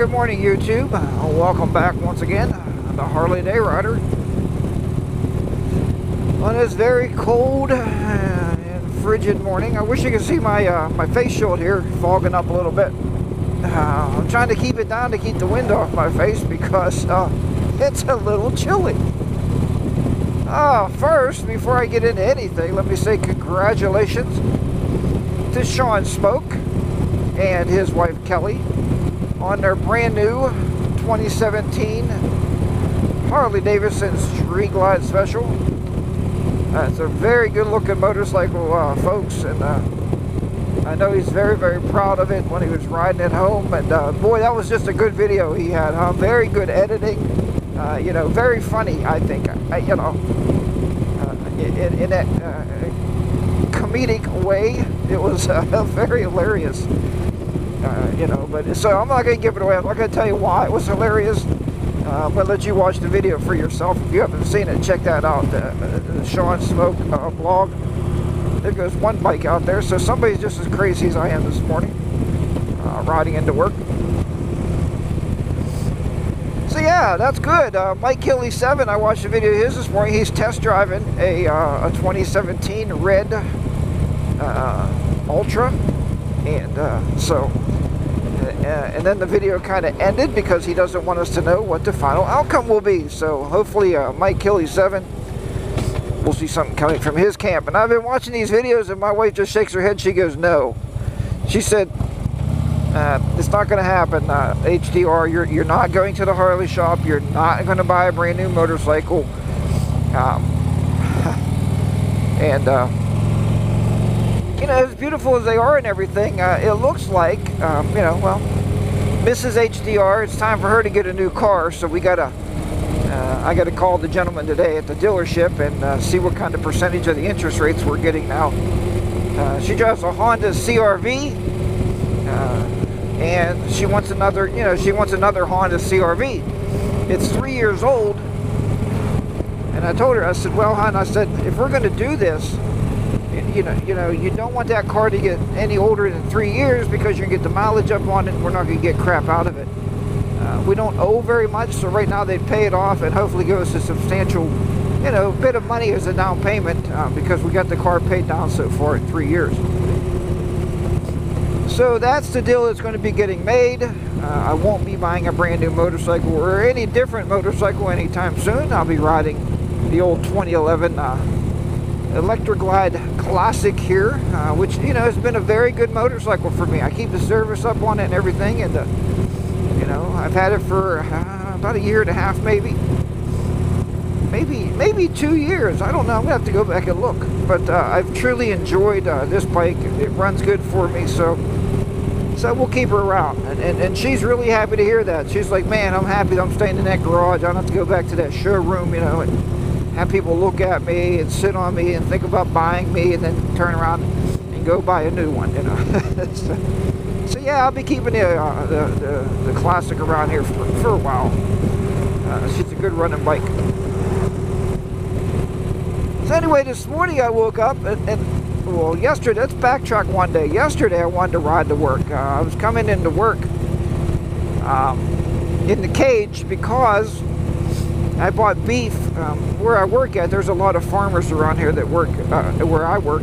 good morning, YouTube. Welcome back once again. The Harley Day Rider. On this very cold and frigid morning. I wish you could see my face shield here fogging up a little bit. I'm trying to keep it down to keep the wind off my face because it's a little chilly. First, before I get into anything, let me say congratulations to Sean Smoke and his wife Kelly on their brand new 2017 Harley Davidson Street Glide Special. It's a very good looking motorcycle, folks, and I know he's very, very proud of it when he was riding it home. And boy, that was just a good video he had, huh? Very good editing, very funny, I think. In that comedic way, it was very hilarious. But so I'm not going to give it away. I'm not going to tell you why it was hilarious. I'm going to let you watch the video for yourself. If you haven't seen it, check that out. The Sean Smoke blog. There goes one bike out there. So somebody's just as crazy as I am this morning, riding into work. So yeah, that's good. Mike Killy 7, I watched a video of his this morning. He's test driving a 2017 red Ultra. And and then the video kind of ended because he doesn't want us to know what the final outcome will be. So hopefully Mike Killy 7, we'll see something coming from his camp. And I've been watching these videos and my wife just shakes her head. She goes, no. She said, it's not going to happen, HDR. You're not going to the Harley shop. You're not going to buy a brand new motorcycle. As beautiful as they are and everything, it looks like, Mrs. HDR, it's time for her to get a new car. So I gotta call the gentleman today at the dealership and see what kind of percentage of the interest rates we're getting now. She drives a Honda CR-V, and she wants another Honda CR-V. It's 3 years old, and I told her, I said, well, hon, I said, if we're going to do this, you don't want that car to get any older than 3 years because you're going to get the mileage up on it and we're not going to get crap out of it. We don't owe very much, so right now they'd pay it off and hopefully give us a substantial, bit of money as a down payment because we got the car paid down so far in 3 years. So that's the deal that's going to be getting made. I won't be buying a brand new motorcycle or any different motorcycle anytime soon. I'll be riding the old 2011 Electra Glide Classic here, which has been a very good motorcycle for me. I keep the service up on it and everything, and I've had it for about a year and a half, maybe 2 years. I don't know. I'm gonna have to go back and look, but I've truly enjoyed this bike. It runs good for me, so we'll keep her around, and she's really happy to hear that. She's like, man, I'm happy that I'm staying in that garage. I don't have to go back to that showroom, and have people look at me and sit on me and think about buying me and then turn around and go buy a new one, So yeah, I'll be keeping the Classic around here for a while. She's a good running bike. So anyway, this morning I woke up and yesterday, let's backtrack one day. Yesterday I wanted to ride to work. I was coming into work in the cage because I bought beef. Where I work at, there's a lot of farmers around here that work where I work.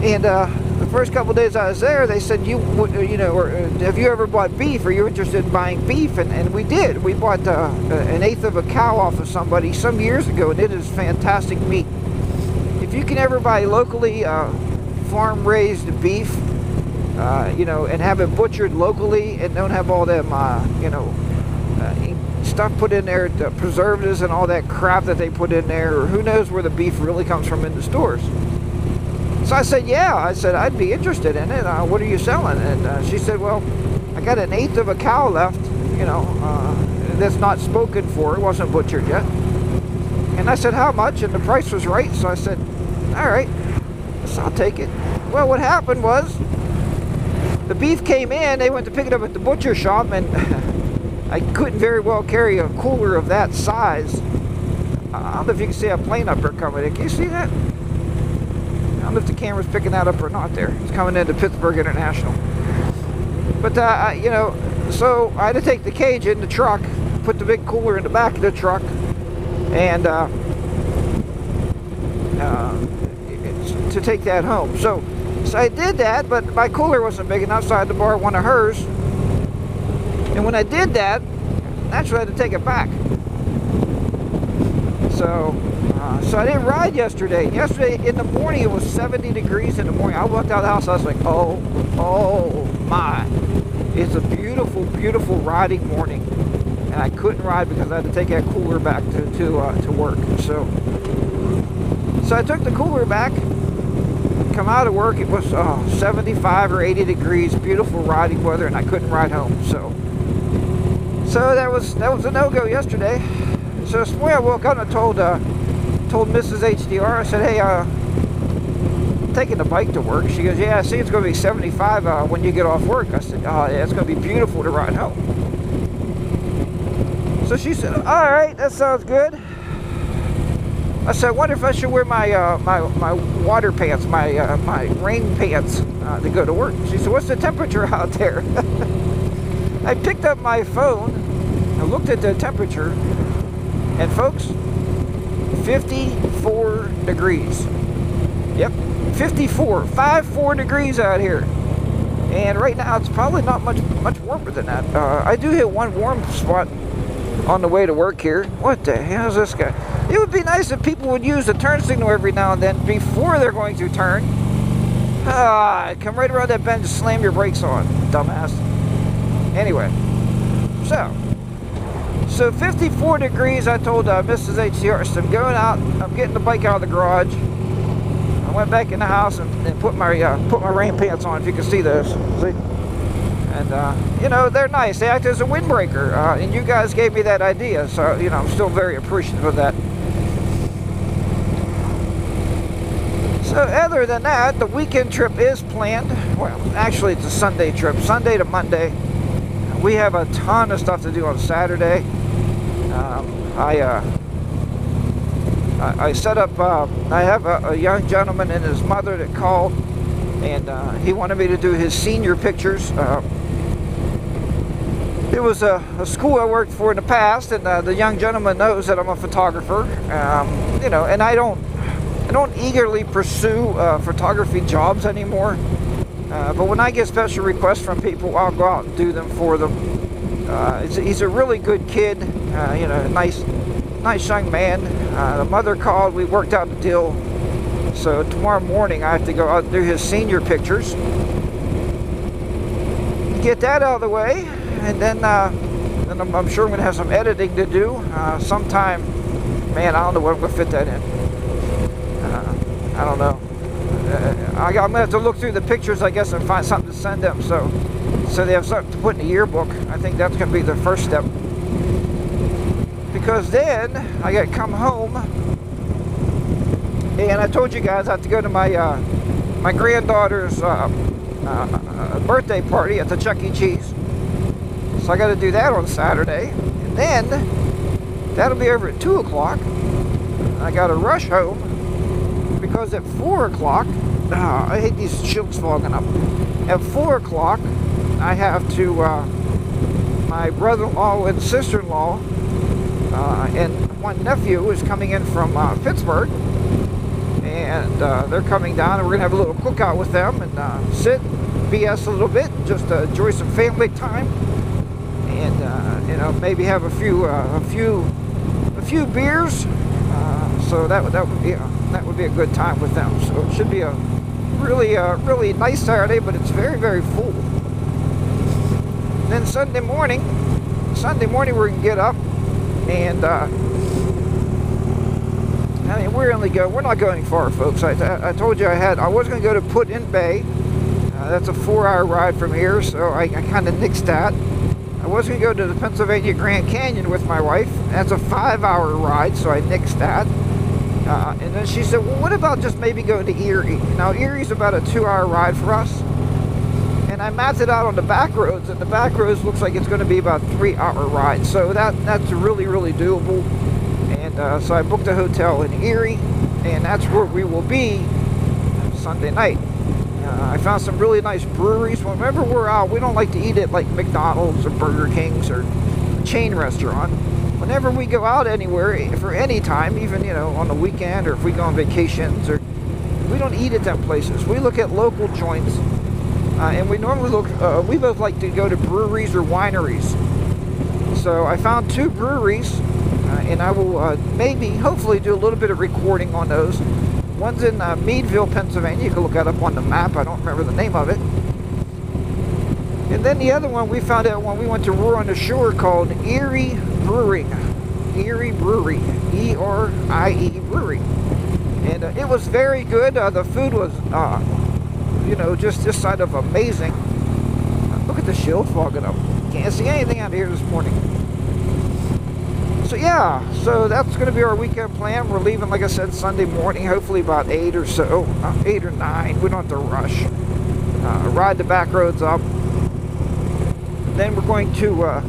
And the first couple of days I was there, they said, have you ever bought beef? Are you interested in buying beef? And we did. We bought an eighth of a cow off of somebody some years ago, and it is fantastic meat. If you can ever buy locally farm-raised beef, and have it butchered locally and don't have all them, stuff put in there, the preservatives and all that crap that they put in there, or who knows where the beef really comes from in the stores. So I said, yeah, I'd be interested in it. What are you selling? And she said, well, I got an eighth of a cow left, that's not spoken for. It wasn't butchered yet. And I said, how much? And the price was right. So I said, all right, so I'll take it. Well, what happened was the beef came in. They went to pick it up at the butcher shop, and I couldn't very well carry a cooler of that size. I don't know if you can see a plane up there coming in. Can you see that? I don't know if the camera's picking that up or not there. It's coming into Pittsburgh International. But you know, so I had to take the cage in the truck, put the big cooler in the back of the truck, and to take that home. So I did that, but my cooler wasn't big enough, so I had to borrow one of hers. And when I did that, naturally I had to take it back. So I didn't ride yesterday. Yesterday in the morning it was 70 degrees in the morning. I walked out of the house, I was like, oh my. It's a beautiful, beautiful riding morning. And I couldn't ride because I had to take that cooler back to work. So I took the cooler back, come out of work, it was 75 or 80 degrees, beautiful riding weather, and I couldn't ride home. So that was a no-go yesterday. So this morning I woke up and I told Mrs. HDR, I said, hey, I'm taking the bike to work. She goes, yeah, I see it's going to be 75 when you get off work. I said, oh yeah, it's going to be beautiful to ride home. So she said, all right, that sounds good. I said, I wonder if I should wear my my water pants, my rain pants to go to work. She said, what's the temperature out there? I picked up my phone, I looked at the temperature, and folks, 54 degrees. Yep, 54 degrees out here. And right now it's probably not much warmer than that. I do hit one warm spot on the way to work here. What the hell is this guy? It would be nice if people would use the turn signal every now and then before they're going to turn. Come right around that bend and slam your brakes on, dumbass. Anyway, so 54 degrees. I told Mrs. HCR, so I'm going out, I'm getting the bike out of the garage. I went back in the house and put my rain pants on, if you can see those. See? And you know, they're nice. They act as a windbreaker, and you guys gave me that idea, so you know, I'm still very appreciative of that. So other than that, the weekend trip is planned. Well, actually it's a Sunday trip, Sunday to Monday. We have a ton of stuff to do on Saturday. I set up, I have a young gentleman and his mother that called, and he wanted me to do his senior pictures. It was a school I worked for in the past, and the young gentleman knows that I'm a photographer. You know, and I don't eagerly pursue photography jobs anymore. But when I get special requests from people, I'll go out and do them for them. He's a really good kid, you know, nice young man. The mother called, we worked out the deal. So tomorrow morning I have to go out and do his senior pictures. Get that out of the way, and then I'm sure I'm going to have some editing to do sometime. Man, I don't know what I'm going to fit that in. I don't know. I'm going to have to look through the pictures, I guess, and find something to send them, so they have something to put in the yearbook. I think that's going to be the first step. Because then I got to come home, and I told you guys I have to go to my granddaughter's birthday party at the Chuck E. Cheese. So I got to do that on Saturday, and then that'll be over at 2 o'clock. I got to rush home because at 4 o'clock, I hate these shields fogging up. At 4 o'clock, I have to, my brother-in-law and sister-in-law and one nephew is coming in from Pittsburgh, and they're coming down, and we're going to have a little cookout with them and sit, BS a little bit, just enjoy some family time, and you know, maybe have a few beers. So that would be a good time with them. So it should be a really nice Saturday, but it's very, very full. Then Sunday morning we're gonna get up, and I mean, we're not going far, folks. I told you I was gonna go to Put-in-Bay. That's a 4-hour ride from here, so I kind of nixed that. I was going to go to the Pennsylvania Grand Canyon with my wife. That's a 5-hour ride, so I nixed that. And then she said, well, what about just maybe going to Erie? Now, Erie's about a 2-hour ride for us. And I mapped it out on the back roads, and the back roads looks like it's going to be about a 3-hour ride. So that's really, really doable. And so I booked a hotel in Erie, and that's where we will be Sunday night. I found some really nice breweries. Whenever we're out, we don't like to eat at like McDonald's or Burger King's or a chain restaurant. Whenever we go out anywhere for any time, even on the weekend, or if we go on vacations, or we don't eat at them places. We look at local joints, and we normally look. We both like to go to breweries or wineries. So I found 2 breweries, and I will hopefully do a little bit of recording on those. One's in Meadville, Pennsylvania. You can look that up on the map. I don't remember the name of it. And then the other one we found out when we went to Roar on the Shore, called Erie Brewing. Erie Brewery. E-R-I-E Brewery. And it was very good. The food was, just this side of amazing. Look at the shield fogging up. Can't see anything out here this morning. So yeah, so that's going to be our weekend plan. We're leaving, like I said, Sunday morning, hopefully about 8 or so, 8 or 9. We don't have to rush. Ride the back roads up. Then we're going to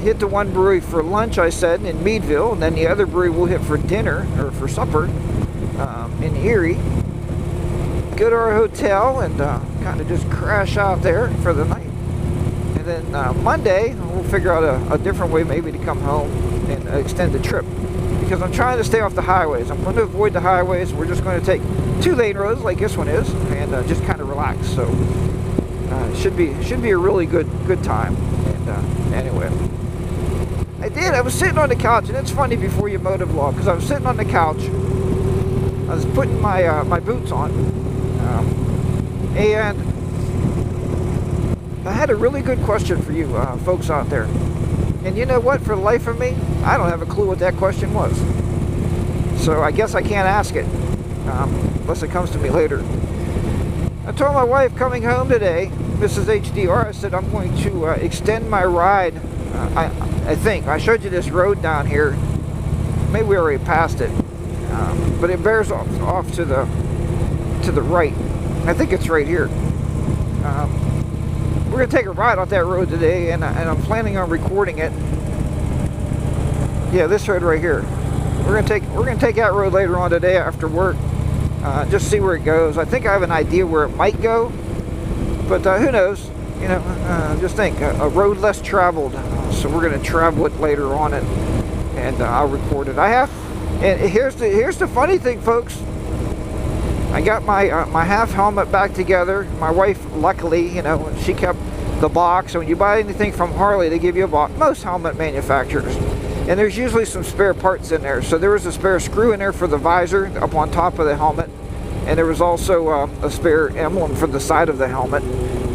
hit the one brewery for lunch, I said, in Meadville, and then the other brewery we'll hit for dinner, or for supper, in Erie. Go to our hotel and kind of just crash out there for the night. And then Monday, we'll figure out a different way maybe to come home and extend the trip. Because I'm trying to stay off the highways. I'm going to avoid the highways. We're just going to take 2-lane roads like this one is, and just kind of relax. So it should be a really good time. And anyway, I was sitting on the couch, and it's funny before you motovlog, because I was sitting on the couch. I was putting my boots on, and I had a really good question for you folks out there. And you know what? For the life of me, I don't have a clue what that question was. So I guess I can't ask it, unless it comes to me later. I told my wife coming home today, Mrs. HDR, I said I'm going to extend my ride. I think I showed you this road down here. Maybe we already passed it, but it bears off to the right. I think it's right here. We're going to take a ride off that road today, and I'm planning on recording it. Yeah, this road right here. We're going to take that road later on today after work. Just see where it goes. I think I have an idea where it might go, but who knows? Just think, a road less traveled. So we're going to travel it later on, and I'll record it. And here's the funny thing, folks. I got my half helmet back together. My wife, luckily, she kept the box. So when you buy anything from Harley, they give you a box. Most helmet manufacturers. And there's usually some spare parts in there. So there was a spare screw in there for the visor up on top of the helmet. And there was also a spare emblem for the side of the helmet.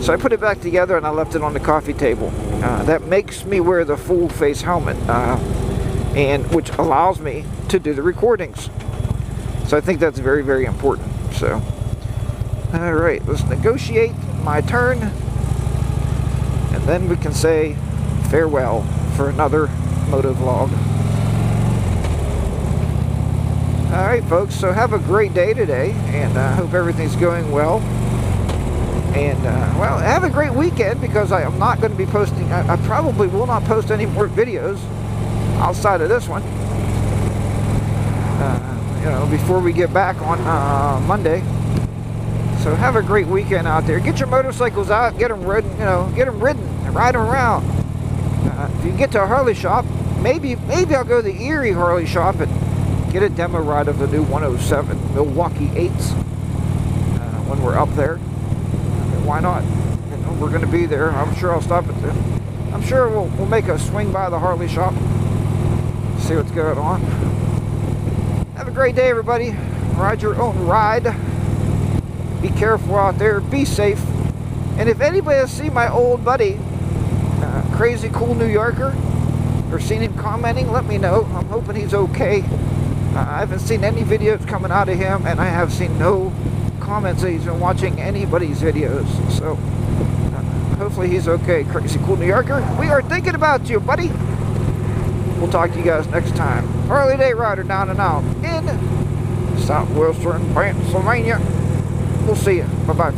So I put it back together and I left it on the coffee table. That makes me wear the full face helmet, and which allows me to do the recordings. So I think that's very, very important. So, all right, let's negotiate my turn, and then we can say farewell for another motovlog. All right, folks, so have a great day today, and I hope everything's going well. And, well, have a great weekend, because I am not going to be posting, I probably will not post any more videos outside of this one. Before we get back on Monday. So have a great weekend out there. Get your motorcycles out, get them ridden, and ride them around. If you get to a Harley shop, maybe I'll go to the Erie Harley shop and get a demo ride of the new 107 Milwaukee 8s when we're up there. Why not? We're going to be there. I'm sure I'll stop at I'm sure we'll make a swing by the Harley shop, see what's going on. Have a great day, everybody. Ride your own ride. Be careful out there. Be safe. And if anybody has seen my old buddy, Crazy Cool New Yorker, or seen him commenting, let me know. I'm hoping he's okay. I haven't seen any videos coming out of him, and I have seen no comments that he's been watching anybody's videos. So hopefully he's okay. Crazy Cool New Yorker, we are thinking about you, buddy. We'll talk to you guys next time. Harley Day Rider down and out in southwestern Pennsylvania. We'll see you. Bye-bye.